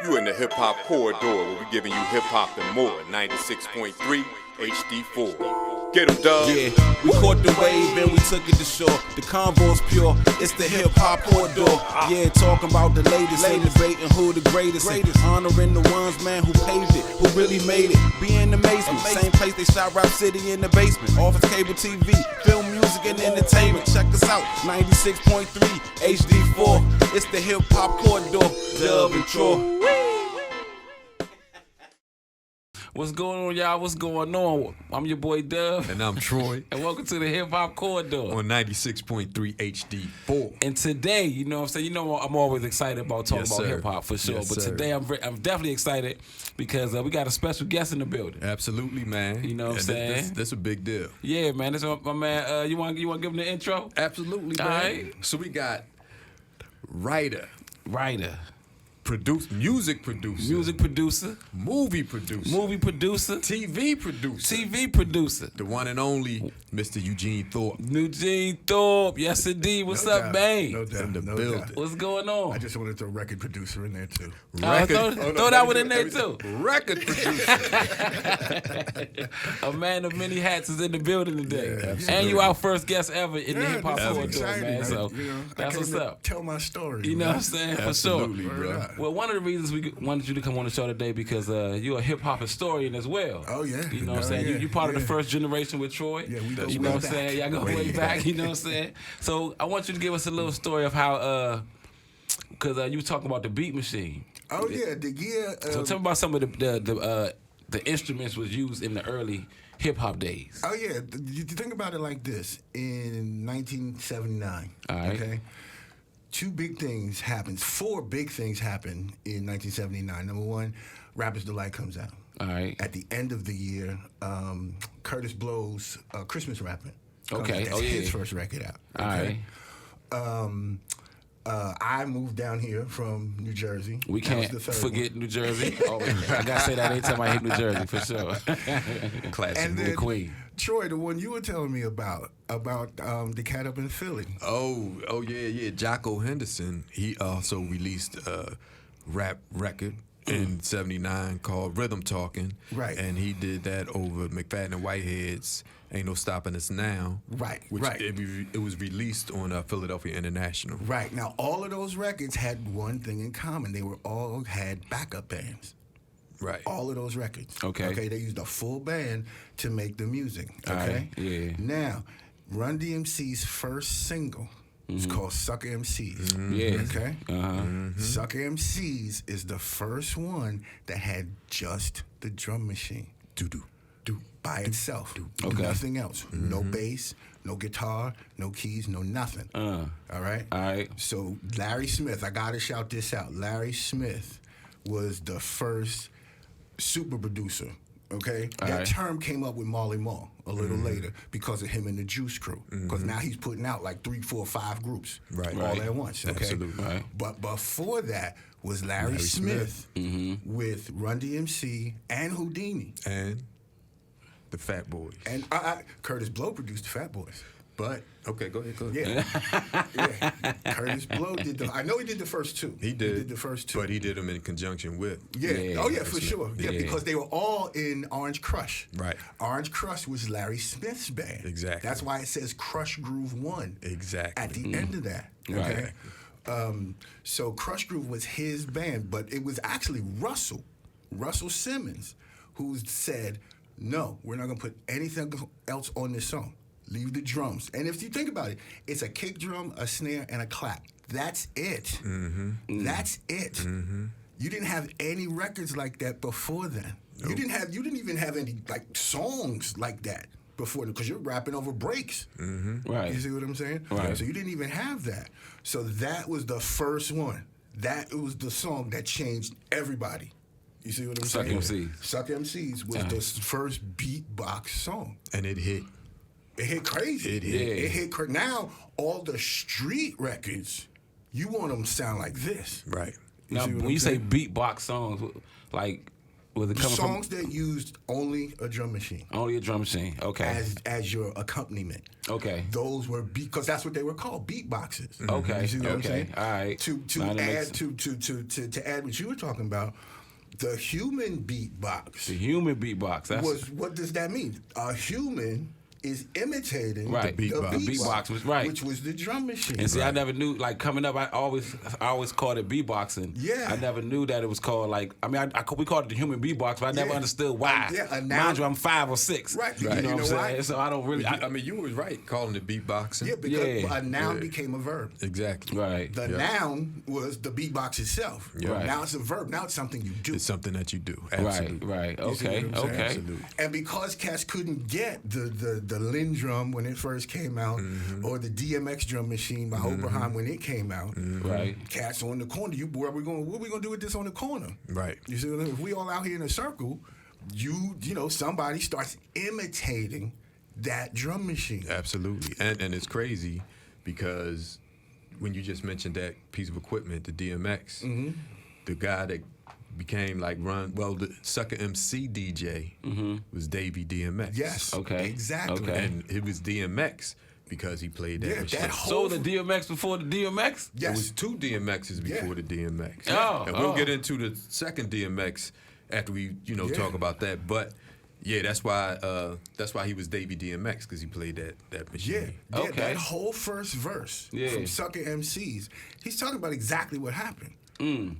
You in the hip hop corridor where we giving you hip hop and more. 96.3 HD4. Get 'em, dub. Yeah, we caught the wave and we took it to shore. The convo's pure, it's the hip hop corridor. Yeah, talking about the latest, celebrating who the greatest. Honoring the ones, man, who paved it, who really made it. Be in the amazement, same place they shot Rap City in the basement. Office cable TV, film, music, and entertainment. Check us out, 96.3 HD4. It's the hip hop corridor. Dub and Troy. What's going on, y'all? What's going on? I'm your boy Dub. And I'm Troy. And welcome to the Hip Hop Corridor. On 96.3 HD4. And today, you know what I'm saying? You know I'm always excited about talking about hip hop for sure. Yes, but sir. Today I'm definitely excited because we got a special guest in the building. Absolutely, man. You know what I'm saying? That's a big deal. Yeah, man. This is my man. You want to give him the intro? Absolutely, All man. right. So we got writer, music producer, movie producer, TV producer, the one and only Mr. Eugene Thorpe. Eugene Thorpe. Yes, indeed. What's up, man? No doubt. In the no building. doubt. What's going on? I just wanted to throw record producer in there too. Throw that one in there too. Record producer. A man of many hats is in the building today. Yeah, and you our first guest ever in the hip hop that's corridor, exciting, man. So that's I what's came to up. Tell my story. You know what I'm saying? For sure. Absolutely, bro. Well, one of the reasons we wanted you to come on the show today because you're a hip hop historian as well. Oh yeah. You know what I'm saying? Yeah. You part of the first generation with Troy. Yeah, we go You way know what I'm back. saying? Y'all go way back. You know what I'm saying? So I want you to give us a little story of how because you were talking about the beat machine. Oh yeah, the year. So tell me about some of the instruments was used in the early hip hop days. Oh yeah, you think about it like this: in 1979, All right. okay, four big things happened in 1979. Number one, Rapper's Delight comes out. All right. At the end of the year, Curtis Blow's Christmas Rapping. Okay. That's his first record out. All right. I moved down here from New Jersey. We That was can't the third forget New Jersey. Oh, I gotta say that anytime I hit New Jersey for sure. Classic. And the then, Queen. Troy, the one you were telling me about the cat up in Philly. Oh yeah. Jocko Henderson, he also released a rap record in 79 called Rhythm Talking. Right. And he did that over McFadden and Whitehead's Ain't No Stopping Us Now. Right, Which right. It was released on Philadelphia International. Right. Now, all of those records had one thing in common. They were all had backup bands. Right. All of those records. Okay. Okay, they used a full band to make the music. Okay? All right, yeah. Now, Run DMC's first single is called Sucker MCs. Yeah. Okay? Uh-huh. Sucker MCs is the first one that had just the drum machine. Do by itself. Do Okay. nothing else. No bass, no guitar, no keys, no nothing. All right? All right. So Larry Smith, I gotta shout this out. Larry Smith was the first super producer. Okay, that right. term came up with Marley Marl a little later because of him and the Juice Crew. Because now he's putting out like 3, 4, 5 groups Right. all Right. at once. Okay, Absolutely. Right. But before that was Larry Smith with Run DMC and Houdini. And the Fat Boys. And Curtis Blow produced the Fat Boys. But Okay, go ahead. yeah, Curtis Blow did I know he did the first two. He did the first two. But he did them in conjunction with. Yeah. Yeah, Oh yeah, for sure. Yeah, yeah. because they were all in Orange Crush. Right. Orange Crush was Larry Smith's band. Exactly. That's why it says Crush Groove 1. Exactly. At the end of that. Right. Okay. So Crush Groove was his band, but it was actually Russell Simmons, who said, "No, we're not gonna put anything else on this song. Leave the drums." And if you think about it, it's a kick drum, a snare, and a clap. That's it. That's it. You didn't have any records like that before then. Nope. You didn't even have any like songs like that before because you're rapping over breaks. Right. You see what I'm saying? Right. So you didn't even have that. So that was the first one. That was the song that changed everybody. You see what I'm Suck saying? MCs. Suck MCs was the first beatbox song. And it hit. It hit crazy. It hit. Yeah. It hit now all the street records, you want them to sound like this. Right. You Now, see what when I'm you say saying? beatbox songs, like Was it coming songs that used only a drum machine Only a drum machine. Okay. as your accompaniment. Okay. Those were because that's what they were called, beatboxes. Okay. You see what I'm Okay. saying? All right. To Now that add makes- to add what you were talking about, the human beatbox The human beatbox. That's was, what does that mean? A human is imitating Right. the The beatbox was right. which was the drum machine. And see, I never knew, like, coming up, I always called it beatboxing. Yeah. I never knew that it was called, like, I mean, we called it the human beatbox, but I never Yeah. understood why. Yeah, a noun- Mind you, I'm 5 or 6. Right. You You know know what I'm why? saying? So I don't really. I mean, you was right calling it beatboxing. Yeah, because Yeah. a noun became a verb. Exactly. Right. The noun was the beatbox itself. Right. Now it's a verb. Now it's something you do. It's something that you do. Right, Absolutely. right. You see Okay, what I'm saying? okay. Absolutely. And because cats couldn't get the Lynn drum when it first came out, or the DMX drum machine by Oberheim when it came out, Right. cats on the corner. What we gonna do with this on the corner? Right. You see, what I mean? If we all out here in a circle, you know, somebody starts imitating that drum machine. Absolutely. And it's crazy because when you just mentioned that piece of equipment, the DMX, the guy that became the Sucker MC DJ was Davey DMX. Yes. Okay. Exactly. Okay. And it was DMX because he played that Yeah, machine. that So whole the DMX before the DMX? Yes. It was 2 DMXs before Yeah. the DMX. Oh, And we'll oh. get into the second DMX after we, Yeah. talk about that. But yeah, that's why he was Davey DMX, because he played that machine. Yeah, Okay. that whole first verse Yeah. from Sucker MCs, he's talking about exactly what happened.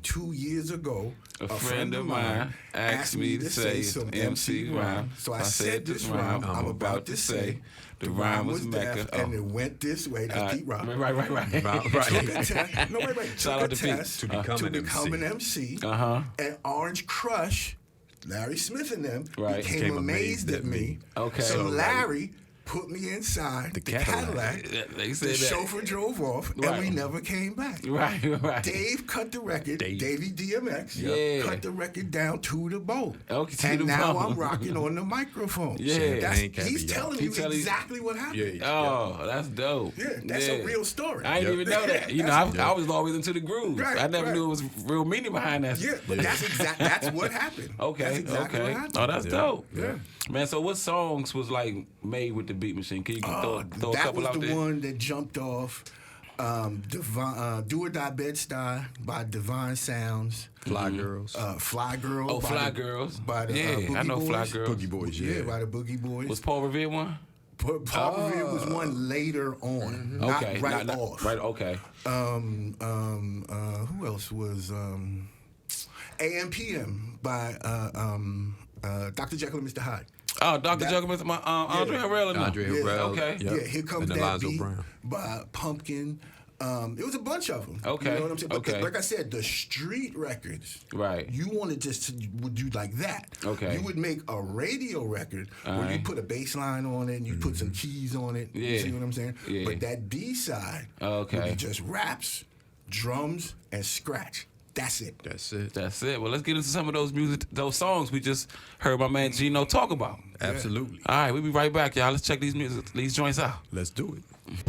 2 years ago, A friend of mine asked me to say some MC rhyme. So I said this rhyme I'm about to say. The rhyme was Mecca, and it went this way. That's Pete Rock. Right. Right. Took a test. No, wait. Shout out Took to a Pete. test To become an an MC. Uh-huh. And Orange Crush, Larry Smith and them, Right. became amazed at me. Okay. So So Larry put me inside the Cadillac. They said The that. chauffeur drove off, Right. and we never came back. Right. Dave cut the record. Davey DMX Yeah. cut the record down to the bone. Okay, to and the now bone. I'm rocking on the microphone. Yeah. Champagne He's caviar. telling He you tell you- exactly what happened. Oh, that's dope. Yeah, that's a real story. I didn't even know that. You know, I was always into the grooves. Right, I never right. knew it was real meaning behind that. Yeah, but that's what happened. Okay, That's exactly okay. what happened. Oh, that's dope. Yeah. Man, so what songs was like made with the beat machine? Can you throw a That couple was out the there? one that jumped off. Do or Die Bed-Stuy by Divine Sounds. Fly Girls. Fly Girl. Oh, by Fly the- Girls. By the Yeah, Boogie I know Boys. Fly Girls. Boogie Boys, yeah. By the Boogie Boys. Was Paul Revere one? Paul Revere was one later on, not Okay, right not- off. Right, okay. Who else was AM/PM by Dr. Jekyll and Mr. Hyde. Oh, Dr. That- Jekyll, Mr. Andre Harrell. Andre Yeah, Harrell. okay. Yeah, Yep. Here Comes And That Alonzo Beat Brown. by Pumpkin. It was a bunch of them. Okay, You know what I'm saying? But okay. like I said, the street records. Right. You wanted to would do like that. Okay. You would make a radio record where you Alright. put a bass line on it and you put some keys on it. You Yeah. see what I'm saying? Yeah. But that B side would Okay. be just raps, drums, and scratch. That's it. That's it. That's it. Well, let's get into some of those songs we just heard my man Gino talk about. Absolutely. All right, we'll be right back, y'all. Let's check these joints out. Let's do it.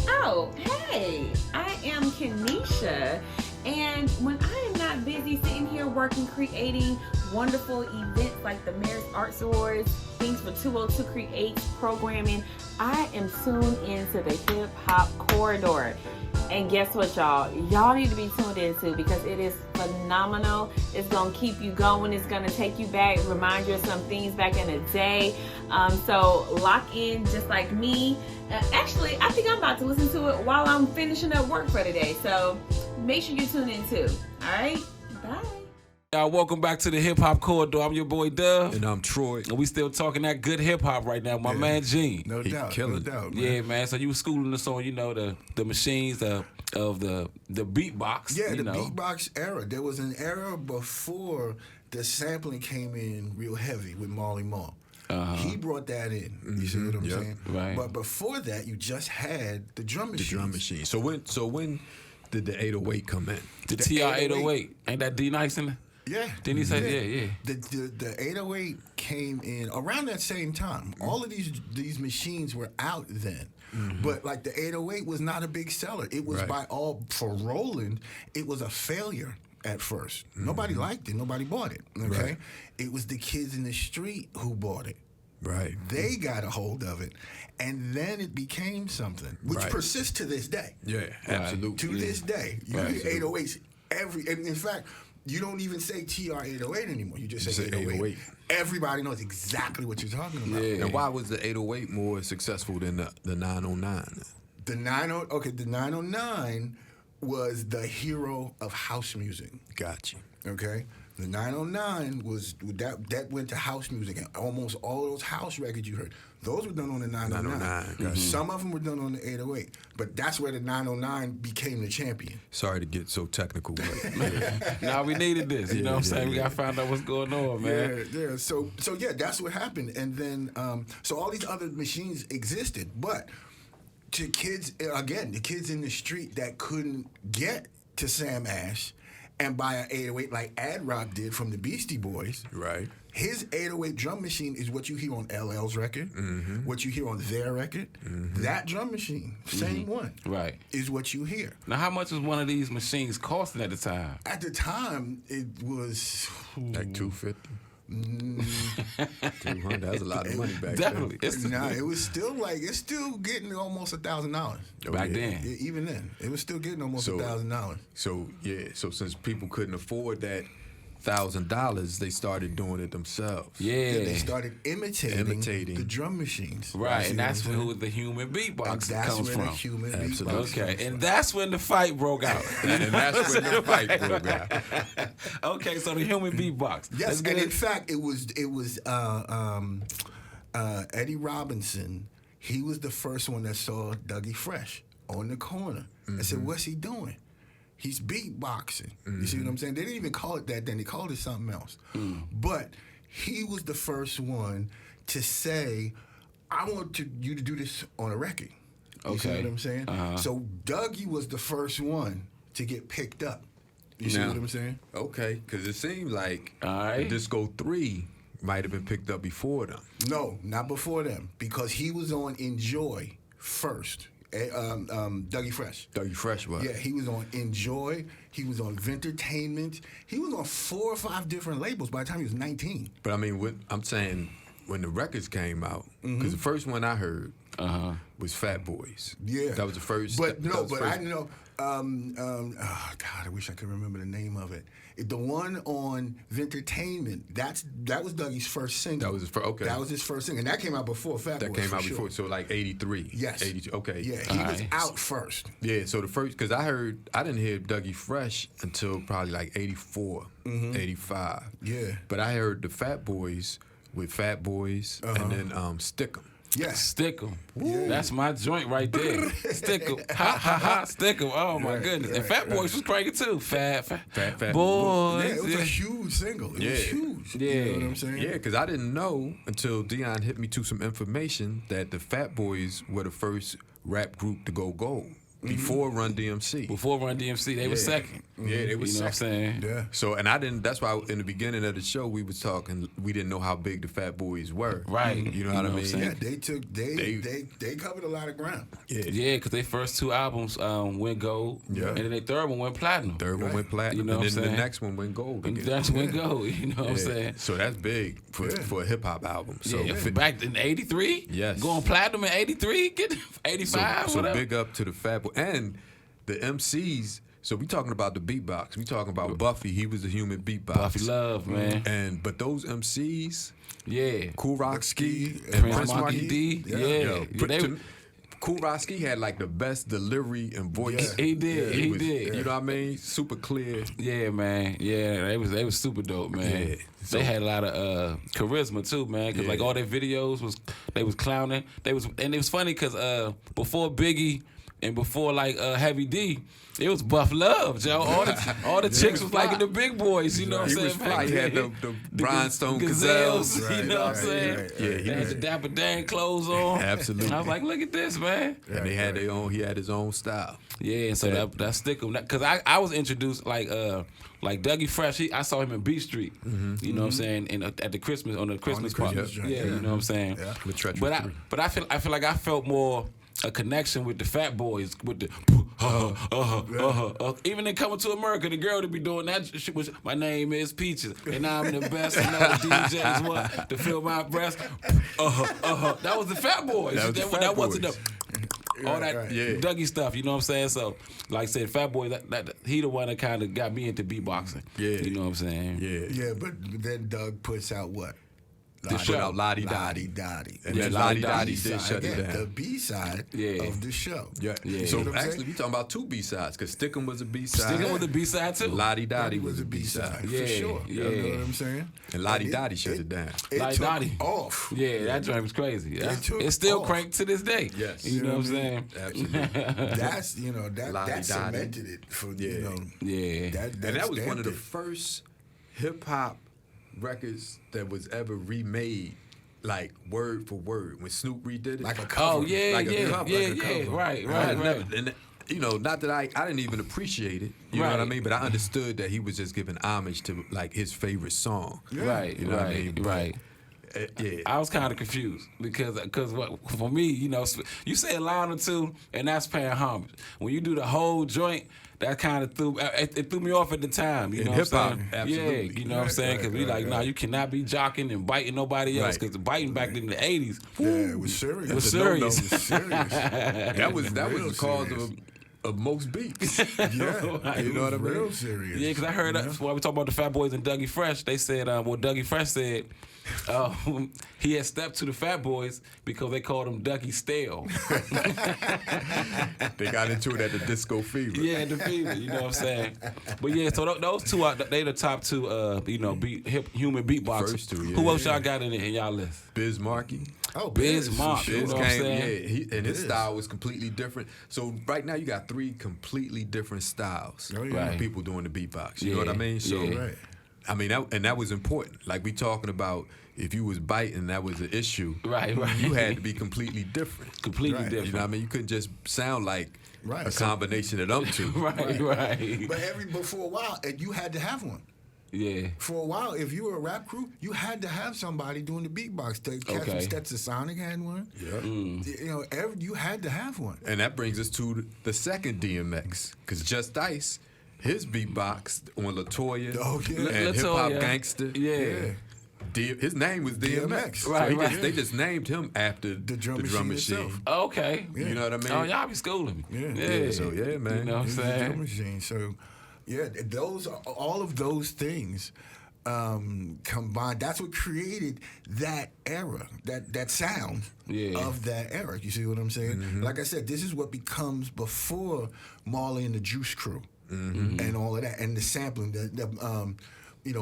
Oh, hey, I am Kenesha, and when I am not busy sitting here working, creating wonderful events like the Mayor's Arts Awards, Things for 202 Creates programming, I am tuned into the Hip Hop Corridor. And guess what, y'all? Y'all need to be tuned into because it is phenomenal. It's going to keep you going. It's going to take you back, remind you of some things back in the day. So lock in just like me. Actually, I think I'm about to listen to it while I'm finishing up work for the day. So make sure you tune in too. All right? Bye. Y'all, welcome back to the Hip Hop Corridor. I'm your boy Dove. And I'm Troy. And we still talking that good hip hop right now, my man Gene. No He doubt. killing No it. doubt. Man. Yeah, man. So you were schooling us on, the machines of the beatbox. Yeah, you the know. beatbox era. There was an era before the sampling came in real heavy with Marley Marl. He brought that in. You see what I'm Yep. saying? Right. But before that, you just had the drum The machine. drum machine. So when did the 808 come in? The The TR 808. 808. Ain't that D Nice in it? Yeah. Didn't he say yeah. The 808 came in around that same time. All of these machines were out then. But like the 808 was not a big seller. It was Right. for Roland, it was a failure. at first. Nobody liked it. Nobody bought it. Okay, Right. it was the kids in the street who bought it. Right. They got a hold of it, and then it became something which Right. persists to this day. Yeah, absolutely. To this day, you Right. hear 808s and in fact, you don't even say TR 808 anymore. You just say 808. Everybody knows exactly what you're talking about. Yeah. And why was the 808 more successful than the 909? The 909 was the hero of house music. Got you. Okay, the 909 was that went to house music, and almost all those house records you heard, those were done on the 909. 909, gotcha. Some of them were done on the 808, but that's where the 909 became the champion. Sorry to get so technical, but Now we needed this. You know what I'm saying? We got to find out what's going on, man. Yeah. So yeah, that's what happened, and then so all these other machines existed, but to kids again, the kids in the street that couldn't get to Sam Ash and buy an 808 like Ad Rock did from the Beastie Boys. right. His 808 drum machine is what you hear on LL's record, what you hear on their record. That drum machine, same one, Right. is what you hear. Now, how much was one of these machines costing at the time? At the time, it was Like 250. 200. That's a lot of money back Definitely. It's it was still it's still getting almost $1,000. then. back then. Even then, it was still getting almost So- $1,000. So so since people couldn't afford that $1,000, they started doing it themselves. Yeah. They started imitating the drum machines. Right, See and what that's I'm saying? who the human beatbox And that's comes where from. the human Absolutely. beatbox Okay, comes and from. that's when the fight broke out. And that's when the fight broke out. Okay, so the human beatbox. Yes, Let's get and in it. fact, it was Eddie Robinson. He was the first one that saw Dougie Fresh on the corner. I said, "What's he doing? He's beatboxing." You see what I'm saying? They didn't even call it that then. They called it something else. But he was the first one to say, "I want you to do this on a record." You see Okay. what I'm saying? So Dougie was the first one to get picked up. You see Now- what I'm saying? Okay, because it seemed like All right. Disco 3 might have been picked up before them. No, not before them, because he was on Enjoy first. Dougie Fresh. Dougie Fresh was. Yeah, he was on Enjoy. He was on Vintertainment. He was on 4 or 5 different labels by the time he was 19. But I mean, I'm saying when the records came out, because the first one I heard was Fat Boys. Yeah, That was the first. But that no, was the but first. I know. God, I wish I could remember the name of it. The one on Vintertainment. That was Dougie's first single. That was his first. Okay. That was his first single, and that came out before Fat That Boys. came for out sure. before, so like 83. Yes. 82. Okay. Yeah, he was Alright. out first. Yeah, so the first, because I didn't hear Dougie Fresh until probably like 84, 85. Yeah. But I heard the Fat Boys with Fat Boys and then Stick 'em. Yes. Stick 'em. That's my joint right there. Stick 'em. Ha, ha, ha. Stick 'em. Oh, my Right, goodness. And right, Fat Boys was cranky, too. Fat Fat Boys. Yeah, it was a huge single. It was Yeah. huge. Yeah. You know what I'm saying? Yeah, because I didn't know until Dion hit me to some information that the Fat Boys were the first rap group to go gold before Run DMC. Before Run DMC, they were Yeah. second. Yeah, they was You know what I'm saying? Yeah. So, and I didn't. That's why in the beginning of the show we was talking. We didn't know how big the Fat Boys were. Right. You know what I I'm mean? saying? Yeah, they covered a lot of ground. Yeah, because their first 2 albums went gold. Yeah. And then their third one went platinum. Third one went platinum, You know and what then I'm the saying? next one went gold And again. that's went gold. You know what I'm Yeah. saying? So that's big for a hip hop album. So Yeah, if it- back in '83, Yes. going platinum in '83, get so, 85, so whatever. big up to the Fat Boy and the MCs. So we talking about the beatbox. We talking about Buffy. He was a human beatbox. Buffy Love, man. But those MCs, Yeah, Cool Rock Ski and and Prince Marky D. Yeah. Yeah, Yo, yeah, they, Cool Rock Ski had like the best delivery and voice. he did, he was- did. You know what I mean? Super clear. Yeah, man. Yeah, they was super dope, man. Yeah. So- They had a lot of charisma too, man. Cause Yeah. like all their videos they was clowning. And it was funny cause before Biggie and before like Heavy D, it was Buff Love, Joe. All the chicks was like in the big boys, you know what I'm He saying? was back fly. He had then. the rhinestone gazelles. you know what I'm saying? Yeah, he they had was- the Dapper Dan clothes on. Absolutely. I was like, look at this, man. And they had their own. He had his own style. Yeah, and so that stick him because I was introduced like Dougie Fresh. I saw him in Beach Street. You know what I'm saying? And at the Christmas Christmas party. Christmas joint, Yeah, you know what I'm saying. Yeah. With Treacherous But 3. I feel like I felt more a connection with the Fat Boys, with the even in Coming to America, the girl to be doing that shit was, my name is Peaches, and I'm the best. And other DJs want to feel my breast. That was the Fat Boys. That wasn't the all that Dougie stuff. You know what I'm saying? So, like I said, Fat Boy, that he the one that kind of got me into beatboxing. Yeah, you know what I'm saying? Yeah, but then Doug puts out what? The show out Lottie Dottie. And then Lottie Dottie did shut it down. The B-side of the show. Yeah. So actually, we talking about two B-sides, because Stickin' was a B-side. Stickin' was a B-side too. Lottie Dottie was a B-side. For sure. Yeah. You know what I'm saying? And Lottie Dottie shut it down. Lottie Dottie off. Yeah, that joint was crazy. It's still cranked to this day. Yes. You know what I'm saying? Absolutely. That's, that cemented it for, Yeah. And that was one of the first hip-hop records that was ever remade, like word for word, when Snoop redid it. Like a cover. Oh yeah, like yeah, a cover, yeah, like a yeah. cover. Right. And not that I didn't even appreciate it. You know what I mean? But I understood that he was just giving homage to like his favorite song. Yeah. Right. You know what I mean? Right. Yeah. I was kind of confused because for me, you say a line or two, and that's paying homage. When you do the whole joint, that kind of threw me off at the time. You know what I'm saying? Absolutely. Yeah, you know what I'm saying? Because we nah, you cannot be jocking and biting nobody else. Because the biting back in the 80s, it was serious. It was serious. It was serious. that was the cause of most beats. Yeah, you know what I mean? Real serious. Yeah, because I heard when we talk about the Fat Boys and Dougie Fresh, they said, Dougie Fresh said, he had stepped to the Fat Boys because they called him Dougie Stale. They got into it at the Disco Fever. Yeah, the Fever, you know what I'm saying? But yeah, so those two, they the top two, human beatboxers. First two, yeah. Who else y'all got in y'all list? Biz Markie. Oh, Biz Markie. sure. You know what I'm saying? And his style was completely different. So right now you got three completely different styles Oh, yeah. of people doing the beatbox. You know what I mean? So, Right. I mean, that was important. Like we talking about, if you was biting, that was an issue. Right. You had to be completely different. Completely Right. different. You know what I mean? You couldn't just sound like Right. a combination of them two. Right. But for a while, you had to have one. Yeah. For a while, if you were a rap crew, you had to have somebody doing the beatbox. Okay. Stetsasonic had one. Yeah. You had to have one. And that brings us to the second DMX, because Just Ice, his beatbox on LaToya and Hip Hop Gangster. Yeah. His name was DMX. So they just named him after the drum machine. itself. Okay. You know what I mean? Oh, y'all be schooling me. Yeah. So yeah, man. You know what I'm It was the saying? drum machine. So, yeah, all of those things combined. That's what created that era, that sound of that era. You see what I'm saying? Mm-hmm. Like I said, this is what becomes before Marley and the Juice Crew and all of that, and the sampling.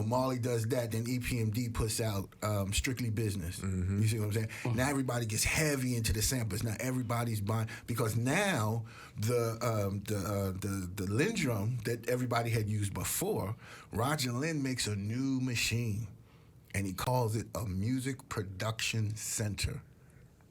Marley does that, then EPMD puts out Strictly Business. You see what I'm saying? Now everybody gets heavy into the samples. Now everybody's buying, because now the Lynn drum that everybody had used before, Roger Lynn makes a new machine, and he calls it a Music Production Center.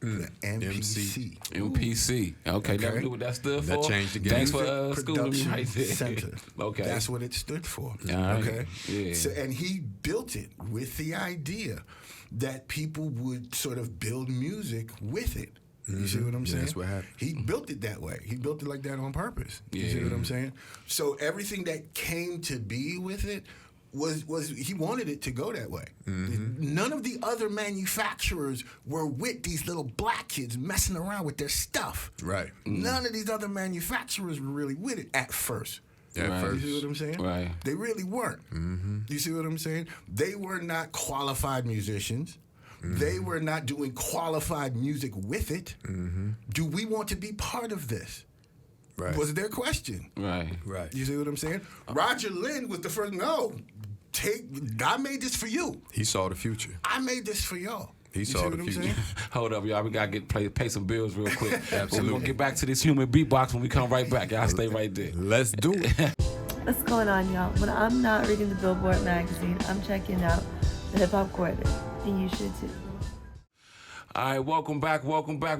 The MPC. MPC. Okay, never knew what that stood for. That changed the game. Thanks for schooling me right there. Center. Okay. That's what it stood for. All right. Okay. Yeah. So, and he built it with the idea that people would sort of build music with it. You see what I'm saying? That's what happened. He built it that way. He built it like that on purpose. You see what I'm saying? So everything that came to be with it was he wanted it to go that way. None of the other manufacturers were with these little black kids messing around with their stuff. Right. None of these other manufacturers were really with it at first. At first. You see what I'm saying? Right. They really weren't. You see what I'm saying? They were not qualified musicians. They were not doing qualified music with it. Do we want to be part of this? Right. Was their question. Right. You see what I'm saying? Roger Lynn was the first. I made this for you. He saw the future. I made this for y'all. He You saw see the what I'm future. saying? Hold up, y'all. We gotta pay some bills real quick. Absolutely. We're gonna get back to this human beatbox when we come right back. Y'all stay right there. Let's do it. What's going on, y'all? When I'm not reading the Billboard magazine, I'm checking out the Hip Hop Quartet, and you should too. All right, welcome back.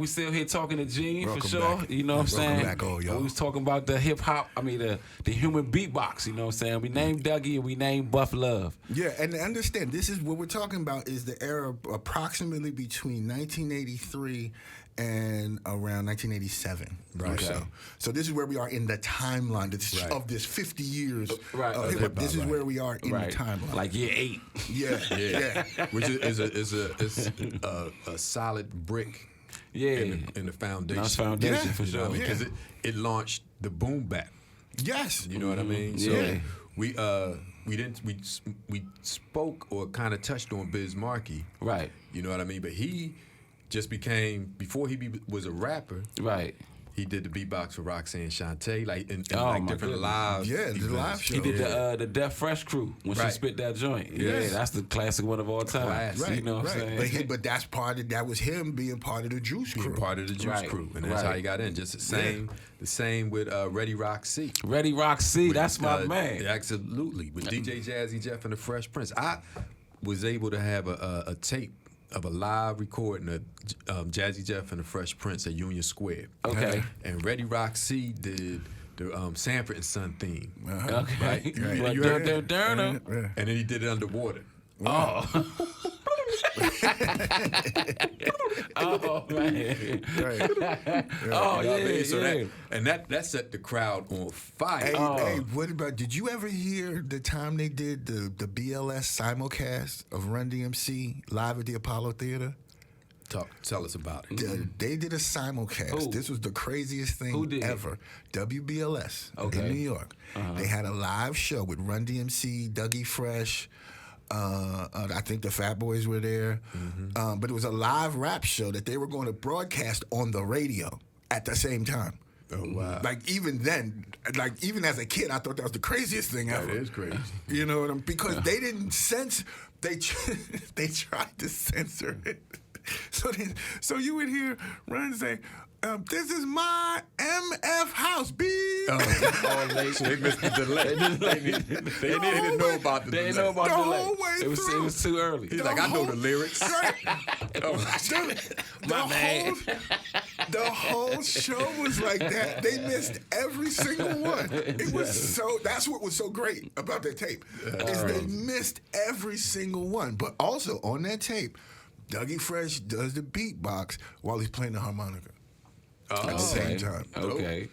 We still here talking to Gene Welcome for sure. back. You know what I'm saying? Welcome back, all y'all. We was talking about the hip hop. The human beatbox. You know what I'm saying? We named Dougie and we named Buff Love. Yeah, and understand, this is what we're talking about is the era approximately between 1983 and around 1987. Right. So this is where we are in the timeline of this 50 years of hip-hop. This is where we are in the timeline. Like year 8. Yeah. Which is a solid brick in the foundation. Nice foundation for sure. Because it launched the boom bap. Yes. You know what I mean? So we spoke or kind of touched on Biz Markie. Right. You know what I mean? But he just became, before he was a rapper. Right. He did the beatbox for Roxanne Shante, like in Oh, like my different goodness. live. Yeah, the events. live show. He did the Def Fresh crew when she Right. spit that joint. Yeah, Yes. that's the classic one of all time. Classic. You know what I'm saying? But that's that was him being part of the Juice Being crew. part of the Juice Right. crew, and that's how he got in. Just the same with Ready Rock C. Ready Rock C, that's my With, man. Absolutely, with DJ Jazzy Jeff and the Fresh Prince. I was able to have a tape of a live recording of Jazzy Jeff and the Fresh Prince at Union Square. Okay. And Ready Rock C did the Sanford and Son theme. Okay. Right. Like, You heard it? dun. And then he did it underwater. Oh. Oh man. Oh yeah, So yeah. that set the crowd on fire. Hey, what about? Did you ever hear the time they did the BLS simulcast of Run DMC live at the Apollo Theater? Tell us about it. They did a simulcast. Who? This was the craziest thing Who did it? ever. WBLS Okay. in New York. They had a live show with Run DMC, Dougie Fresh. I think the Fat Boys were there. But it was a live rap show that they were going to broadcast on the radio at the same time. Oh wow! Like even then, like even as a kid, I thought that was the craziest thing ever. That is crazy. You know what I'm? Because they didn't censor. They tried to censor it. So you would hear Run say, "This is my MF house, B." They missed the delay. They didn't know about the They delay. didn't know about The the whole delay. way It was through. too early. He's like, I know the lyrics. The whole show was like that. They missed every single one. It was so. That's what was so great about that tape is they missed every single one. But also on that tape, Dougie Fresh does the beatbox while he's playing the harmonica at the same time. Okay.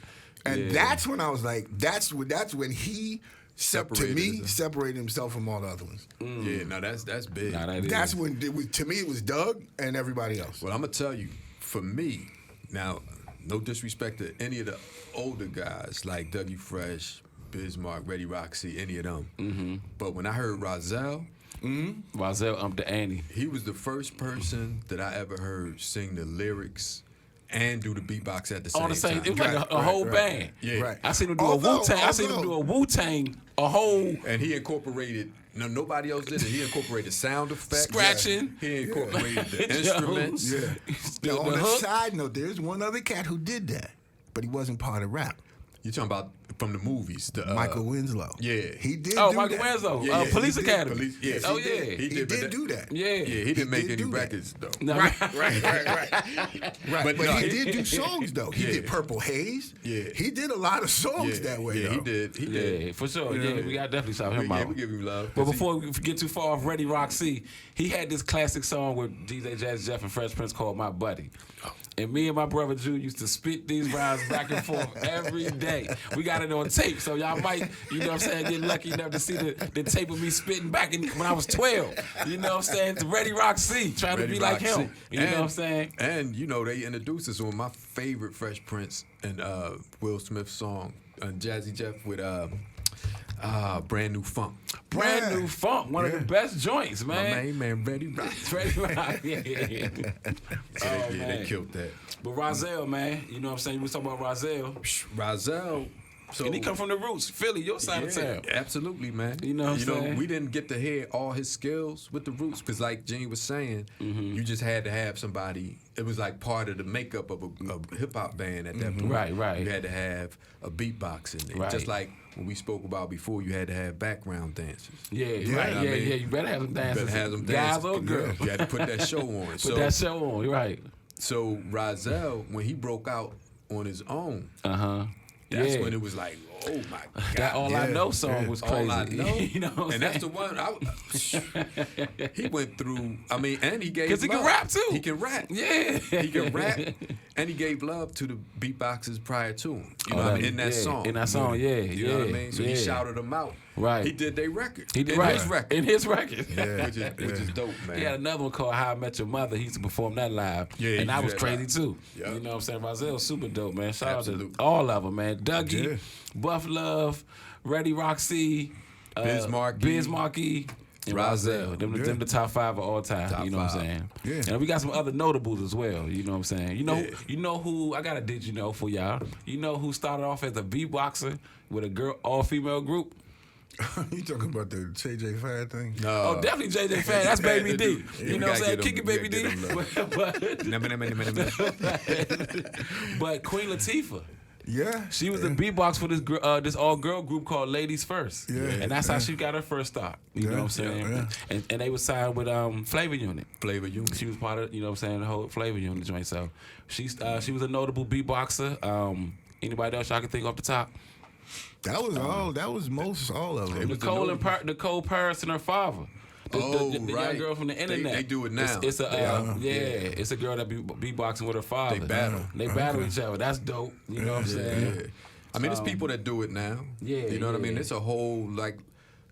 And that's when I was like, that's when he Separated separated himself from all the other ones. Yeah, no, that's big. Nah, that is. That's when to me it was Doug and everybody else. Well, I'm gonna tell you, for me, now, no disrespect to any of the older guys like Dougie Fresh, Bismarck, Ready Roxy, any of them. But when I heard Rozelle, Rozelle the Annie. he was the first person that I ever heard sing the lyrics and do the beatbox at the same On the same, time. it was like a whole band. Yeah. Right. I seen him do Although- a Wu-Tang. I seen him do a Wu-Tang, a whole And he incorporated, nobody else did it. He incorporated sound effects. Scratching. He incorporated the Yo. instruments. Yeah. The Now, on a hook. side note, there's one other cat who did that, but he wasn't part of rap. You talking about from the movies? The, Michael Winslow. yeah. He did. Oh, do Michael that. Winslow. Yeah, yeah, Police he did. Academy. Police- yes, Oh he yeah. did. He but did do that. Yeah. Yeah, he didn't make did any do that. records though. No, Right. But But no, he did do songs though. He Yeah. did Purple Haze. Yeah. He did a lot of songs that way. Yeah, though. he did. He did. Yeah, for sure. Yeah, we got definitely shout him Yeah, out. we give him love. But before we get too far off Ready Rock C, he had this classic song with DJ Jazzy Jeff and Fresh Prince called My Buddy. And me and my brother Drew used to spit these rhymes back and forth every day. We got it on tape, so y'all might, you know what I'm saying, get lucky enough to see the tape of me spitting back when I was 12. You know what I'm saying? The Ready Rock C, trying to Ready be like Rock him. C. You know what I'm saying? And they introduced us on my favorite Fresh Prince and Will Smith song, Jazzy Jeff with Brand New Funk. Brand Yeah. New Funk, one of the best joints, My man. main man, Ready Rock. Ready Rock, yeah. So they man. killed that. But Rozelle, man, you know what I'm saying? We was talking about Rozelle. Rozelle. So And he come from the roots, Philly, your side of town. Absolutely, man. You know what I'm saying? We didn't get to hear all his skills with the roots because, like Gene was saying, you just had to have somebody. It was like part of the makeup of a hip hop band at that point. Right. You had to have a beatbox in there, Right. just like when we spoke about before. You had to have background dancers. Yeah, You know right. what I mean? Yeah. You better have them You dancers. better have them Guys dancers. or girls. You had to put that show on. Put that show on. You're right. So Rozelle, when he broke out on his own, Uh huh. that's when it was like, Oh my God! That All I Know song was crazy. All I Know, you know what I'm and that's the saying? one. He went through. I mean, and he gave 'Cause he can love. rap, too. He can rap. Yeah. He can rap, and he gave love to the beatboxers prior to him. You know what I mean? In that song. In that song, yeah. You know what I mean? So he shouted them out. Right. He did their record. He did in right. his record. In his record. Which is dope, man. He had another one called How I Met Your Mother. He used to perform that live. Yeah, and that he was did crazy live. too. Yep. You know what I'm saying? Rozelle, super dope, man. Shout out Absolutely. to all of them, man. Dougie, Yeah. Buff Love, Reddy Roxy, Bismarcky, and Rozelle. Them the top 5 of all time. Top you know what 5. I'm saying? Yeah. And we got some other notables as well. You know what I'm saying? Yeah. You know who I got a did you know for y'all? You know who started off as a beatboxer with a all-female group? You talking about the JJ Fad thing? No. Oh, definitely JJ Fan. That's Baby D. Yeah, You know what I'm saying? we Kick it, gotta Baby get D. him But Queen Latifah, Yeah. she was a beatbox for this all-girl group called Ladies First. Yeah. And that's how she got her first start. You know what I'm saying? Yeah. And they was signed with Flavor Unit. Flavor Unit. She was part of, you know what I'm saying, the whole Flavor Unit joint. So she was a notable beatboxer. Anybody else y'all can think off the top? That was all. That was most all of them. Nicole Paris and her father. The young right. girl from the internet. They do it now. It's a it's a girl that be beatboxing with her father. They battle. They battle each other. That's dope. You know what I'm saying? Yeah. I mean, there's people that do it now. Yeah, You know what I mean? yeah. It's a whole like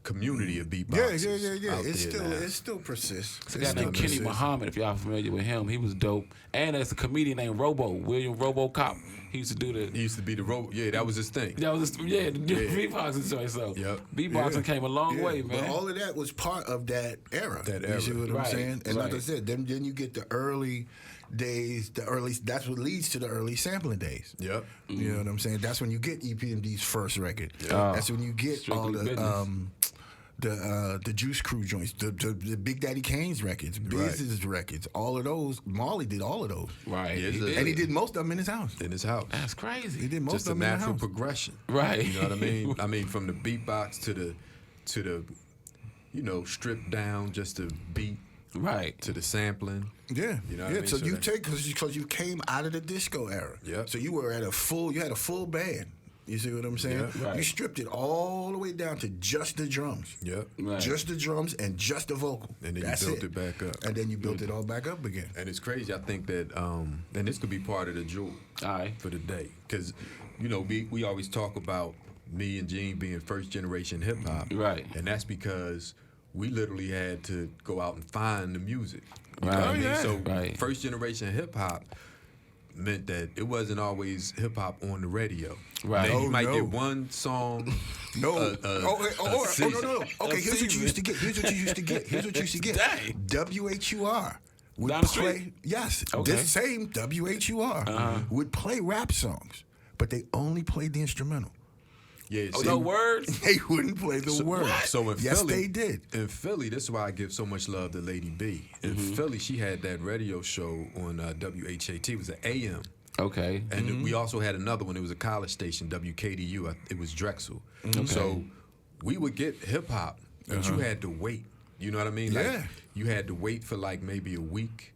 community of beatboxers. Yeah. out there now. It still persists. It's a guy named Kenny Muhammad, if y'all familiar with him. He was dope. And there's a comedian named William RoboCop. He used to do the. He used to be the robot. Yeah, that was his thing. That was the beatboxing joint. So Yep. beatboxing came a long way, man. But all of that was part of that era. That You era. see what I'm Right, saying? And like I right. said, then you get the early days, that's what leads to the early sampling days. Yep. You know what I'm saying? That's when you get EPMD's first record. Oh, That's when you get all Strictly the Juice Crew joints, the Big Daddy Kane's records, Biz's records, all of those. Marley did all of those. Right. Yeah, He it's a- did. And he did most of them in his house. In his house. That's crazy. He did most Just a of them in the natural house. progression. Right. You know what I mean? I mean, from the beatbox to the stripped down just the beat Right. to the sampling. Yeah, You know what I mean? So, So you that- take because you came out of the disco era. Yeah. So you had a full band. You see what I'm saying? Yeah. Right. You stripped it all the way down to just the drums. Yep. Right. Just the drums and just the vocal. And then That's you built it back up. And then you built it all back up again. And it's crazy. I think that, and this could be part of the jewel All right. for the day. Because, we always talk about me and Gene being first generation hip hop. Right. And that's because we literally had to go out and find the music. You know Right. what I mean? Oh, yeah. So Right. first generation hip hop meant that it wasn't always hip hop on the radio. Right. Now, Oh, you might no. get one song. No. no. season. No. Okay, here's what you used to get. Here's what you used to get. Dang. WHUR would Down the play. street? Yes. Okay. This same WHUR would play rap songs, but they only played the instrumental. Yeah, Oh, see, no words? They wouldn't play the words. So in yes, Philly, they did. In Philly, this is why I give so much love to Lady B. In Philly, she had that radio show on WHAT. It was an AM. Okay. And we also had another one. It was a college station, WKDU. It was Drexel. Okay. So we would get hip hop, but you had to wait. You know what I mean? Like, Yeah. you had to wait for like maybe a week.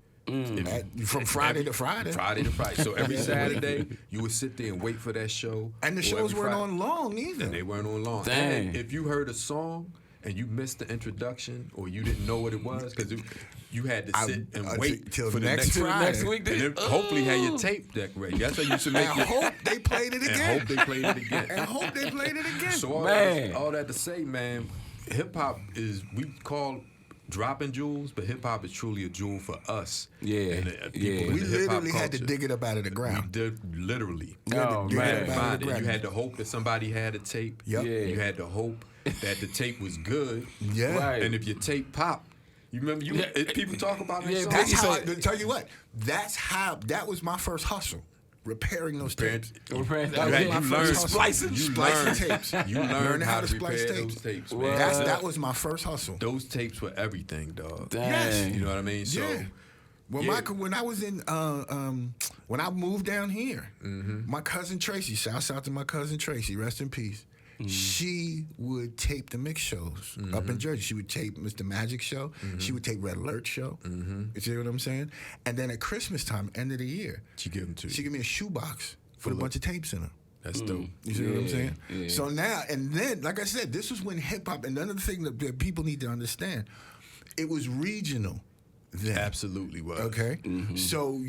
From Friday to Friday. Friday to Friday. So every Saturday, you would sit there and wait for that show. And the or shows every weren't Friday. on long either. And they weren't on long. Dang. And if you heard a song and you missed the introduction or you didn't know what it was, because you had to sit and wait till for the next next Friday. Next week, And then hopefully had your tape deck ready. That's how you used to make And it. hope they played it And again. hope they played it again. And hope they played it again. So all Man. all that to say, man, hip hop is, we call dropping jewels, but hip hop is truly a jewel for us. Yeah, And the yeah. people in We the hip-hop literally had to culture. dig it up out of the We ground. did literally. We had to Oh, dig it man. up out of Find the it. ground. You had to hope that somebody had a tape. Yep. Yeah. You had to hope that the tape was good. Yeah. Right. And if your tape popped, you remember people talk about that Yeah, song? That's Biggie how. said- I tell you what. That was my first hustle. Repairing those tapes. You learned Splicing tapes. You learned how to splice repair tapes. those tapes, Well, man. That was my first hustle. Those tapes were everything, dog. Dang. You know what I mean? So Yeah. Well, yeah. when I was in, when I moved down here, my cousin Tracy, shouts out to my cousin Tracy, rest in peace. She would tape the mix shows up in Jersey. She would tape Mr. Magic show. She would tape Red Alert show. You see what I'm saying? And then at Christmas time, end of the year, She give them to you. she gave me a shoebox with a bunch of tapes in it. That's dope. You see what I'm saying? Yeah. So now, and then, like I said, this was when hip hop, and another thing that people need to understand, it was regional then. Absolutely was. Okay? So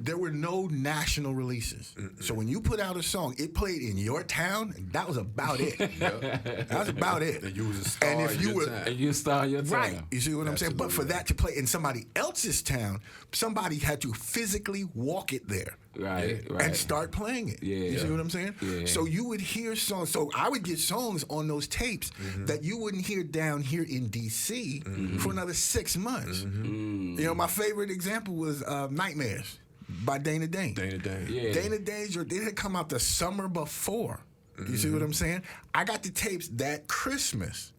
there were no national releases. So when you put out a song, it played in your town, and that was about it. That was about it. And you was a star And if in you your were, time. And you star your time. right, you see what I'm saying? But for Absolutely. that to play in somebody else's town, somebody had to physically walk it there. Right, right. And start playing it. Yeah. You see what I'm saying? Yeah. So you would hear songs. So I would get songs on those tapes that you wouldn't hear down here in D.C. for another 6 months. You know, my favorite example was Nightmares by Dana Dane. Dana Dane. Yeah. Dana Dane's, they had come out the summer before. You see what I'm saying? I got the tapes that Christmas.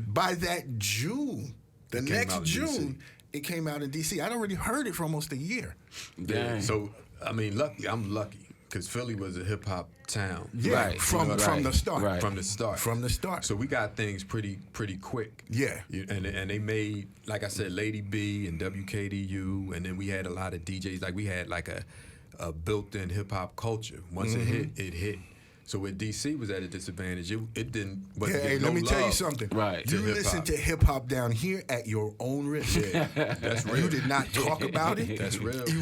By that June, the It came next out in June, DC. it came out in D.C. I'd already heard it for almost a year. Dang. So I mean, I'm lucky because Philly was a hip hop town. Yeah, Right. from Right. the start. Right. From the start. From the start. So we got things pretty quick. Yeah. And they made, like I said, Lady B and WKDU, and then we had a lot of DJs. Like we had like a built-in hip hop culture. Once it hit, it hit. So where DC was at a disadvantage, it didn't. But Hey, let me tell you something. Right. You to listen hip-hop. to hip hop down here at your own risk. That's real. You did not talk about it. That's real. It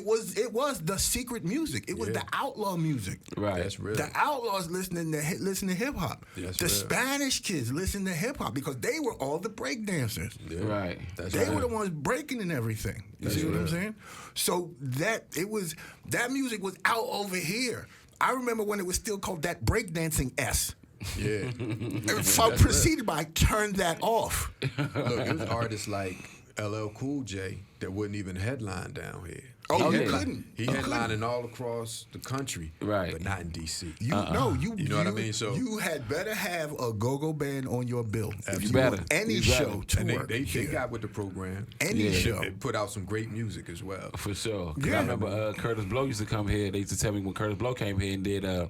was it was the secret music. It was Yeah. the outlaw music. Right. That's real. The outlaws listen to hip hop. That's the real. Spanish kids listen to hip hop because they were all the break dancers. Yeah. Right. That's They real. were the ones breaking and everything. You That's see what I'm real. saying? So that music was out over here. I remember when it was still called that breakdancing S. Yeah. Preceded by turn that off. Look, it was artists like LL Cool J that wouldn't even headline down here. Oh, He you headline- couldn't. He You headlining all across the country, Right. but not in DC. You know what I mean? So- you had better have a go-go band on your bill. If you better. want any You show better. to and work. they here. got with the program. Any Yeah. show. They put out some great music as well. For sure. 'Cause Yeah. I remember Curtis Blow used to come here. They used to tell me when Curtis Blow came here and did the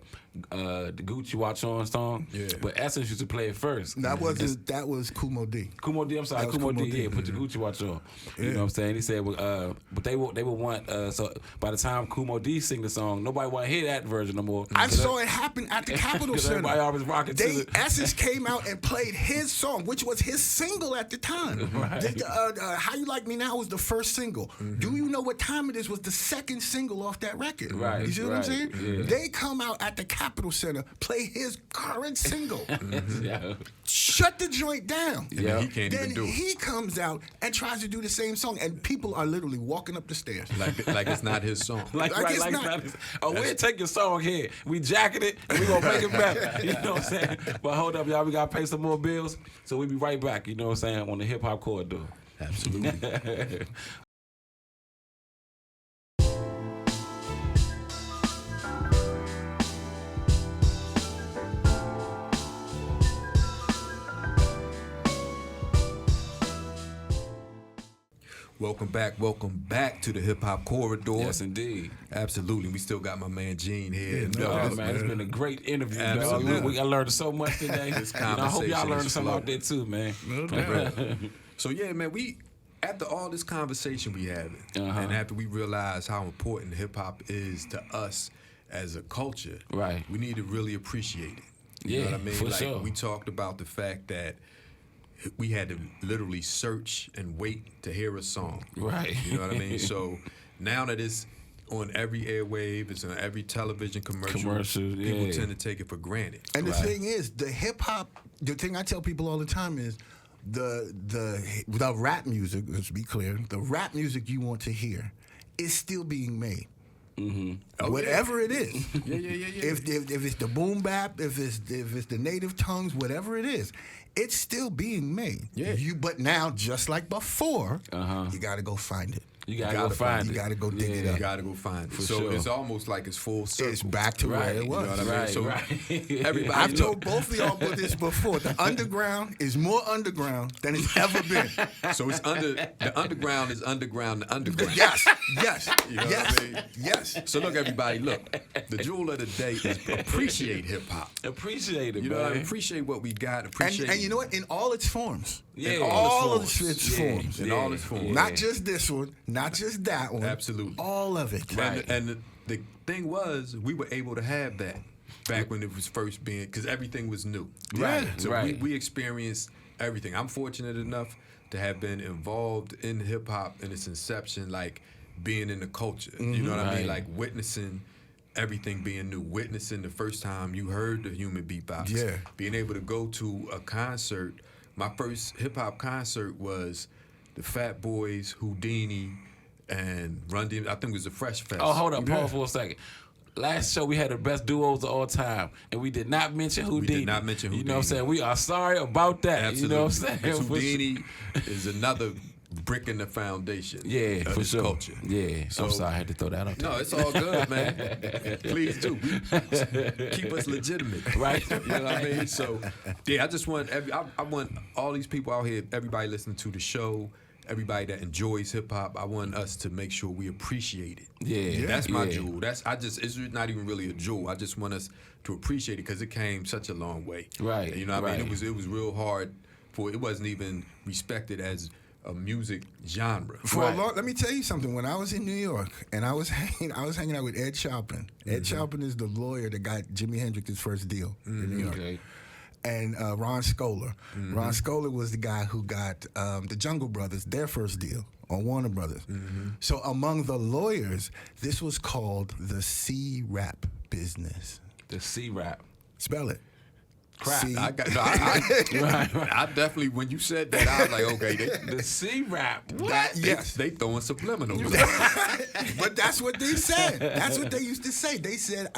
Gucci Watch On song. Yeah. But Essence used to play it first. That was Kumo D. Kumo D, I'm sorry, That was Kumo D, Kumo D. yeah, put your Gucci watch on. You know what I'm saying? He said, but they would want, so by the time Kumo D sing the song, nobody want to hear that version no more. I saw it happen at the Capitol 'Cause Center. everybody always rocking to the- Essence came out and played his song, which was his single at the time. How You Like Me Now was the first single. Do You Know What Time It Is was the second single off that record. Right, You see what I'm right, saying? yeah. They come out at the Capitol Center, play his current single, Yeah. shut the joint down. Yeah. He can't Then even do it. he comes out and tries to do the same song, and people are literally walking up the stairs. Like it's not his song. Like Like it's it's not- not. Oh, we'll take your song here. We jacket it and we gonna make it better. You know what I'm saying? But hold up, y'all. We gotta pay some more bills. So we be right back. You know what I'm saying? On the hip hop corridor. Absolutely. Welcome back to the Hip Hop Corridor. Yes, indeed. Absolutely. We still got my man Gene here. Oh, man, it's been a great interview, dog. Absolutely. I learned so much today. This And I hope y'all conversation learned is something out flowing. there too, man. So yeah, man, we after all this conversation we having, and after we realize how important hip hop is to us as a culture, Right. we need to really appreciate it. You know Yeah, what I mean? for Like sure. we talked about the fact that we had to literally search and wait to hear a song. Right. You know what I mean? So now that it's on every airwave, it's on every television commercial, people yeah. tend to take it for granted. And the thing is, the hip hop. The thing I tell people all the time is, the rap music. Let's be clear. The rap music you want to hear is still being made. Whatever it is. Yeah. If it's the boom bap, if it's the native tongues, whatever it is, it's still being made. Yeah. But now, just like before, you got to go find it. You gotta go find You it. got to go dig it You up. gotta go find it. For so sure. it's almost like it's full circle. It's back to where it was. You know what I mean? Right, So right. everybody, I've look, told both of y'all about this before. The underground is more underground than it's ever been. so it's the underground is underground. The underground. Yes. You know yes. what I mean? Yes. So look, everybody, look. The jewel of the day is appreciate hip hop. Appreciate it, You know, man. what I mean? Appreciate what we got. Appreciate. And you know what? In all its forms. Yeah. In all of forms. its Yeah. forms. In all its forms. Not just this one, Not just that one. Absolutely. All of it. And the thing was, we were able to have that back when it was first being, because everything was new. Right, So right. we experienced everything. I'm fortunate enough to have been involved in hip hop in its inception, like being in the culture. You know what I mean? Right. Like witnessing everything being new, witnessing the first time you heard the human beatbox. Yeah. Being able to go to a concert. My first hip hop concert was the Fat Boys, Houdini, and Run DMC. I think it was the Fresh Fest. Oh, hold up, pause for a second. Last show we had the best duos of all time, and we did not mention Houdini. We did not mention You know what I'm Houdini. saying? We are sorry about that. Absolutely. You know what I'm saying? Because For Houdini is another brick in the foundation. Yeah, of for this sure. culture. Yeah, So- I'm sorry I had to throw that out there. No, it's all good, man. Please do. Keep us legitimate, Right. You know what I mean? So, yeah, I just want I want all these people out here, everybody listening to the show, everybody that enjoys hip hop. I want us to make sure we appreciate it. Yeah, That's my yeah. jewel. It's not even really a jewel. I just want us to appreciate it because it came such a long way. Right, You know what I mean? right. It was real hard it wasn't even respected as a music genre. For a long, let me tell you something. When I was in New York and I was hanging out with Ed Chalpin. Ed Chalpin is the lawyer that got Jimi Hendrix his first deal in New York. Okay. And Ron Scholar. Ron Scholar was the guy who got the Jungle Brothers their first deal on Warner Brothers. So among the lawyers, this was called the C-rap business. The C-rap. Spell it. Crap. C- I definitely, when you said that, I was like, okay, The C-rap. What? Yes. they throwing subliminals. But that's what they said. That's what they used to say. They said,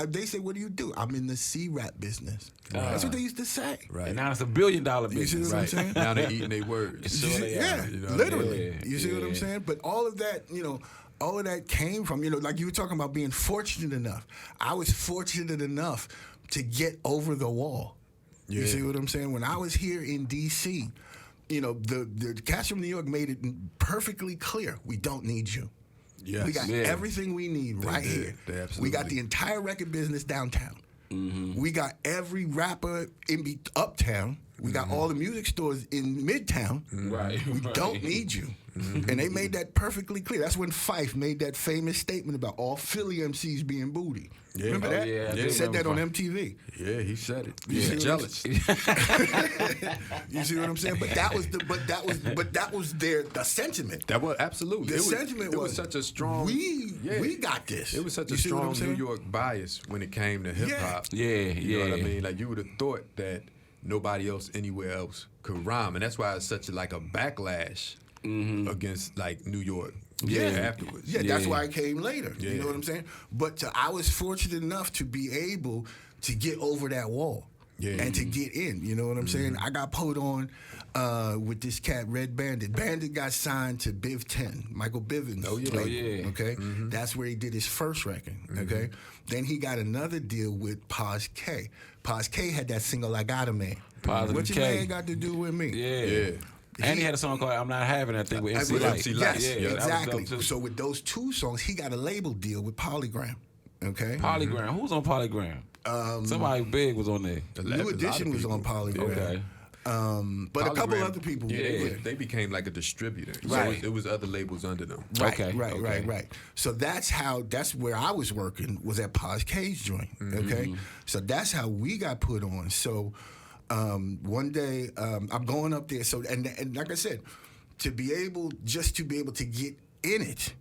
what do you do? I'm in the C-rap business. That's what they used to say. Right. And now it's $1 billion You see business. what I'm saying? Now they're eating their words. Sure they Yeah, are. You know what I literally. mean? You see what I'm Yeah. saying? But all of that, all of that came from, like you were talking about being fortunate enough. I was fortunate enough to get over the wall. You Yeah. see what I'm saying? When I was here in D.C., the cats from New York made it perfectly clear, we don't need you. Yes. We got Yeah. everything we need right did. here. They We got absolutely- the entire record business downtown. We got every rapper in uptown. We got all the music stores in Midtown. Right. We don't need you. And they made that perfectly clear. That's when Fife made that famous statement about all Philly MCs being booty. Yeah. Remember Oh, that? yeah, I He do said that on remember MTV. Yeah, he said it. You He's see what jealous. You see what I'm saying? But that was the sentiment. That was absolutely. The sentiment it was was such a strong. we got this. It was such You a see what I'm strong New saying? York bias when it came to hip hop. Yeah, You know what I yeah. mean? Like you would have thought that nobody else anywhere else could rhyme, and that's why it's such a backlash against like New York. Yeah. Afterwards. Yeah, that's Yeah. why I came later. You Yeah. know what I'm saying? But I was fortunate enough to be able to get over that wall. Yeah. And to get in, you know what I'm saying? I got put on with this cat, Red Bandit. Bandit got signed to Biv 10, Michael Bivins. Oh, yeah. label, Oh, yeah. Okay? That's where he did his first record, okay? Then he got another deal with Paz K. Paz K had that single, I Got a Man. Positive What your K. man got to do with me? Yeah. Yeah. And he had a song called I'm Not Having That Thing with MC With Light. MC Light. Yes, Yeah, that was exactly. dope, too. So with those two songs, he got a label deal with Polygram, okay? Polygram. Who's on Polygram? Somebody big was on there. New Edition was on Polygram. Okay. But a couple Polygram, other people. Yeah, they became like a distributor. Right. So it was other labels under them. Right, Okay, right, okay. right. So that's where I was working, was at Paz K's joint. Okay, so that's how we got put on. So one day I'm going up there. So and like I said, to be able to get in it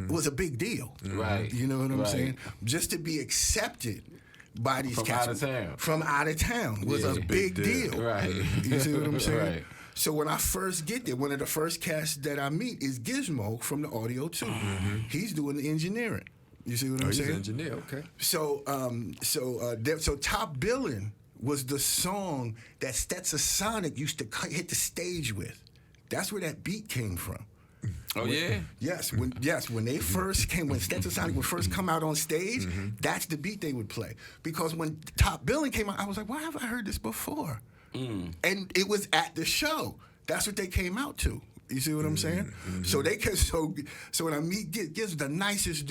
was a big deal. Right. You know what I'm Right. saying? Just to be accepted by these From cats out of town. from out of town was Yeah. a big deal. Right. You see what I'm saying? Right. So when I first get there, one of the first cats that I meet is Gizmo from the Audio 2. He's doing the engineering. You see what Oh, I'm he's saying? an engineer. Okay. So Top Billin' was the song that Stetson Sonic used to hit the stage with. That's where that beat came from. Oh, yeah? Yes, when they first came, when Stetson Sonic would first come out on stage, that's the beat they would play. Because when Top Billin' came out, I was like, why have I heard this before? And it was at the show. That's what they came out to. You see what I'm saying? So they can so when I meet Giz, the nicest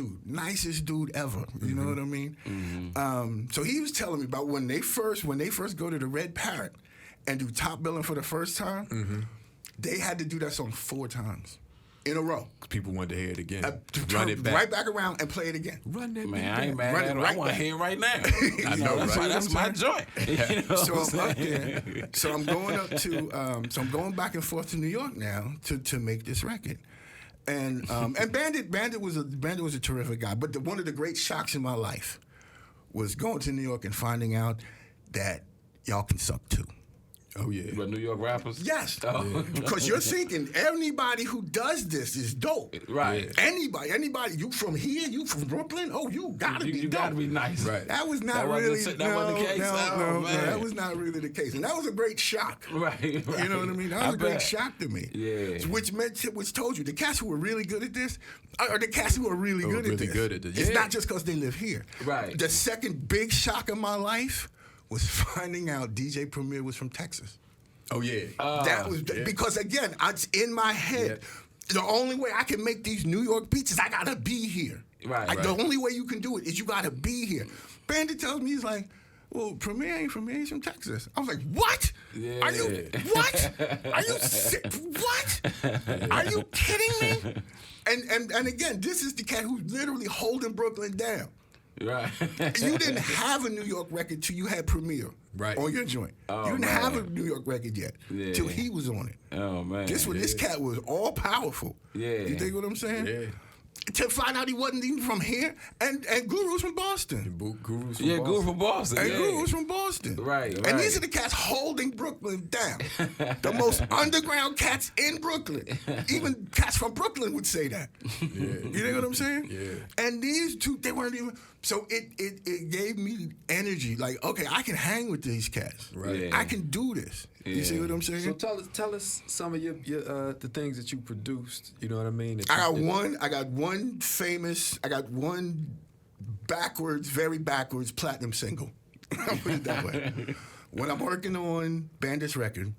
dude ever. You know what I mean? So he was telling me about when they first go to the Red Parrot and do Top Billin' for the first time. They had to do that song 4 times. in a row. People wanted to hear it again. Run it back. Right back around and play it again. Run that Man, I ain't mad Run at it it. right I want to back. hear it right now. I know, right? That's my joint. You know So what I'm I'm up saying? there. So I'm going up to. So I'm going back and forth to New York now to make this record. And Bandit was a terrific guy. But one of the great shocks in my life was going to New York and finding out that y'all can suck too. Oh yeah. But New York rappers? Yes, Oh. because you're thinking anybody who does this is dope. Right. Anybody. You from here? You from Brooklyn? Oh, you gotta be You dope. gotta be nice. Right. That was not That wasn't really the- that wasn't the case? Oh, No, man. that was not really the case, and that was a great shock. Right. You know what I mean? That was a great bet. shock to me. Yeah. Which told you the cats who were really good at this are the cats who are really good at really this. good at this. It's Yeah. not just because they live here. Right. The second big shock of my life was finding out DJ Premier was from Texas. Oh yeah. That was because again, it's in my head. The only way I can make these New York beats is I gotta be here. Right, Like, right. the only way you can do it is you gotta be here. Bandit tells me, he's like, well, Premier ain't from here, he's from Texas. I was like, what? Yeah. Are you what? Are you sick? What? Are you kidding me? And again, this is the cat who's literally holding Brooklyn down. Right. You didn't have a New York record till you had Premier Right. on your joint. Oh, you didn't man. have a New York record yet till he was on it. Oh, man. This cat was all powerful. Yeah. You think what I'm saying? Yeah. To find out he wasn't even from here, and Guru's from Boston. Gurus from Yeah, Boston. Guru from Boston. And yeah. Guru's from Boston. Right, And right. these are the cats holding Brooklyn down. The most underground cats in Brooklyn. Even cats from Brooklyn would say that. You know what I'm saying? Yeah. And these two, they weren't even. So it gave me energy. Like, okay, I can hang with these cats. Right. Yeah. I can do this. You see what I'm saying? So tell us some of your the things that you produced. You know what I mean? I got one very backwards platinum single. I'll put it that way. When I'm working on Bandit's record,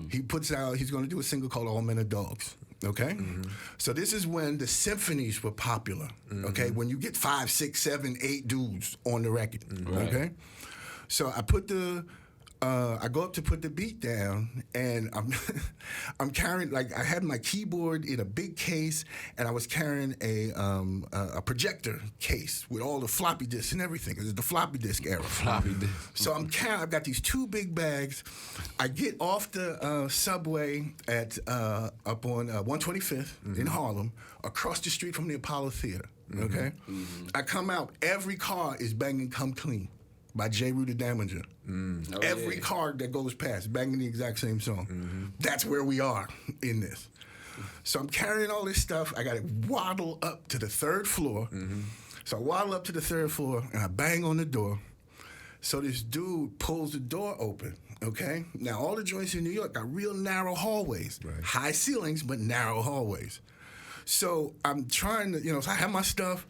he's going to do a single called All Men Are Dogs. Okay? So this is when the symphonies were popular. Okay? When you get 5, 6, 7, 8 dudes on the record. Okay? So I put I go up to put the beat down, and I'm carrying, like, I had my keyboard in a big case, and I was carrying a projector case with all the floppy disks and everything. It was the floppy disk era. Floppy disk. So I've got these 2 big bags. I get off the subway at up on 125th in Harlem, across the street from the Apollo Theater. Okay, I come out. Every car is banging "Come Clean" by J. Rue the Damager. Every car that goes past banging the exact same song. That's where we are in this. So I'm carrying all this stuff. I got to waddle up to the 3rd floor. So I waddle up to the 3rd floor and I bang on the door. So this dude pulls the door open. Okay. Now all the joints in New York got real narrow hallways, high ceilings but narrow hallways. So I'm trying to, so I have my stuff,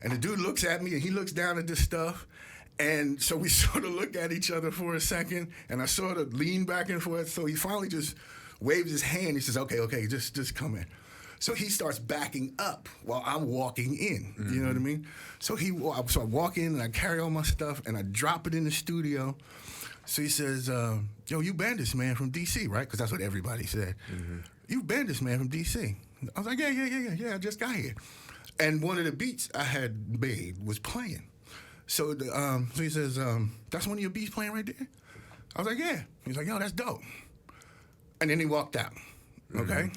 and the dude looks at me and he looks down at this stuff. And so we sort of look at each other for a second, and I sort of lean back and forth. So he finally just waves his hand. He says, okay, just come in. So he starts backing up while I'm walking in. You know what I mean? So I walk in, and I carry all my stuff, and I drop it in the studio. So he says, yo, you Bandits man from D.C., right? Because that's what everybody said. You Bandits man from D.C. I was like, yeah, I just got here. And one of the beats I had made was playing. So he says, that's one of your beats playing right there? I was like, yeah. He's like, yo, that's dope. And then he walked out, okay?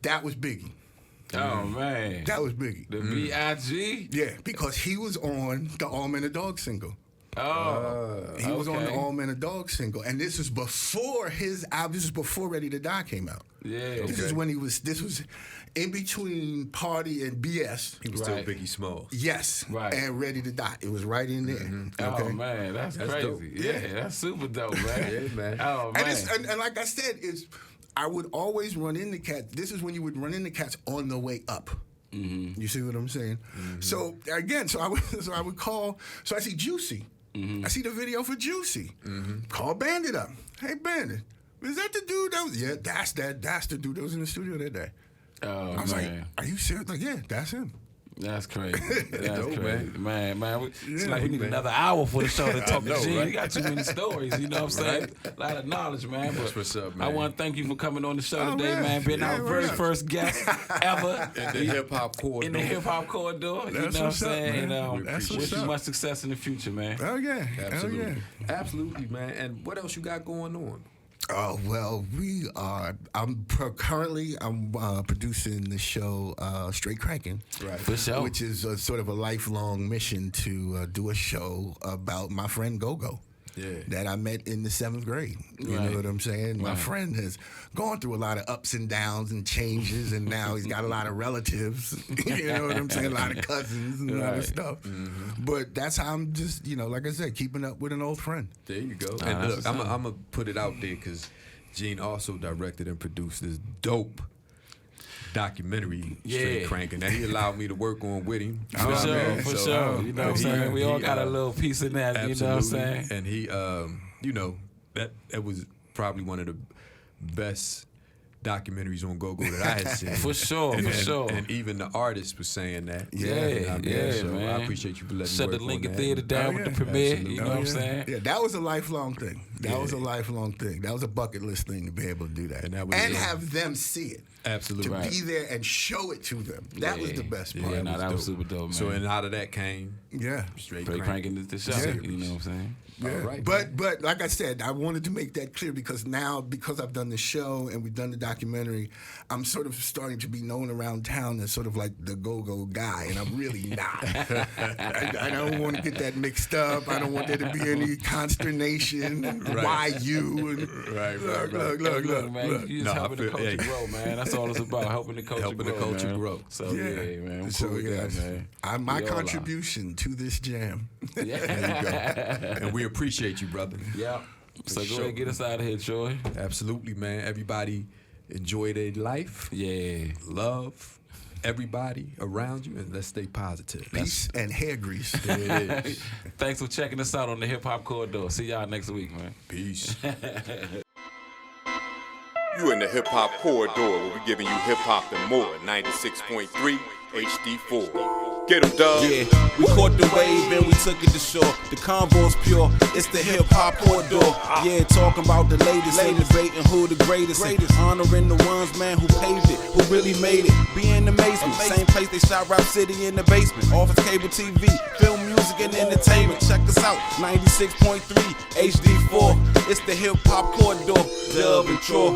That was Biggie. Oh, man. That was Biggie. The B.I.G.? Yeah, because he was on the All Men Are Dogs single. He was on the All Men Are Dogs single. And this was before his album, this was before Ready to Die came out. Yeah. This is when this was in between Party and BS. He was still Biggie Smalls. Yes. Right. And Ready to Die. It was right in there. Okay. Oh, man, that's crazy. dope. Yeah, that's super dope, man. Yeah, man. Oh, man. And like I said, I would always run into cats. This is when you would run into cats on the way up. You see what I'm saying? So again, I would call. So I see Juicy. I see the video for Juicy. Call Bandit up. Hey, Bandit, is that the dude that was? Yeah, that's the dude that was in the studio that day. Oh, I was man. like, are you serious? Like, yeah, that's him. That's crazy. That's Dope, crazy. Man. It's like we need another hour for the show to talk to Gene. right? We got too many stories, you know what I'm saying? A lot of knowledge, man. That's But what's up, man. I want to thank you for coming on the show Oh, today, man. Being our very right. first guest ever In the hip hop corridor. in the hip hop corridor. You know what I'm what's up, saying? man. And That's wish what's you up. much success in the future, man. Oh yeah, Absolutely. Oh, yeah. Absolutely, man. And what else you got going on? Oh well, we are. Currently producing the show Straight Cranking, Right. For sure. which is sort of a lifelong mission to do a show about my friend Go-Go. Yeah. That I met in the 7th grade. You Right. know what I'm saying? My Right. friend has gone through a lot of ups and downs and changes, and now he's got a lot of relatives. You know what I'm saying? A lot of cousins and a lot of Right. stuff. But that's how I'm just, like I said, keeping up with an old friend. There you go. Nah, And that's look, what's I'm up. going to put it out there because Gene also directed and produced this dope documentary, Straight Yeah. Cranking, that he allowed me to work on with him. You know For what I sure, mean? for So, sure. You know what I'm he- saying? We all he, got a little piece in that, you know what I'm saying? And he, that was probably one of the best documentaries on Go-Go that I had seen. For sure, and, for and- sure. And even the artist was saying that. Yeah, You know what I mean? yeah, So man. I appreciate you for letting Shut me the work Lincoln on Theater that. down with the premiere, Absolutely. you know what I'm saying? Yeah, that was a lifelong thing. That was a lifelong thing. That was a bucket list thing to be able to do that. And that was it. have them see it. Absolutely. To Right. be there and show it to them. That was the best part. Yeah, nah, that was dope. super dope, man. So and out of that came Yeah. Straight Straight Cranking. cranking the show, Yeah. you know what I'm saying? Yeah. All right, But like I said, I wanted to make that clear because now, because I've done the show and we've done the documentary, I'm sort of starting to be known around town as sort of like the go-go guy, and I'm really not. I don't want to get that mixed up. I don't want there to be any consternation. And why you? And Right, right, right. Look, Man, you just No, I helping the feel- culture yeah. grow, man. That's all it's about, helping the culture Helping grow, the culture man. grow. So, yeah, man. I'm So cool with yes, that, man. my We all are. contribution to this jam. Yeah. And we appreciate you, brother. Yeah. So go sure. ahead and get us out of here, Troy. Absolutely, man. Everybody enjoy their life. Yeah. Love everybody around you, and let's stay positive. Peace and hair grease. There it is. Thanks for checking us out on the Hip Hop Corridor. See y'all next week, man. Peace. You in the hip hop corridor where we giving you hip hop and more. 96.3 HD4. Get 'em, Dub. Yeah, we caught the wave and we took it to shore. The convo's pure, it's the hip hop corridor. Yeah, talking about the latest, celebrating who the greatest, and honoring the ones, man, who paved it, who really made it. Be in the amazement, same place they shot Rap City in the basement. Office cable TV, film, music, and entertainment. Check us out, 96.3 HD4. It's the hip hop corridor. Dub and Troy.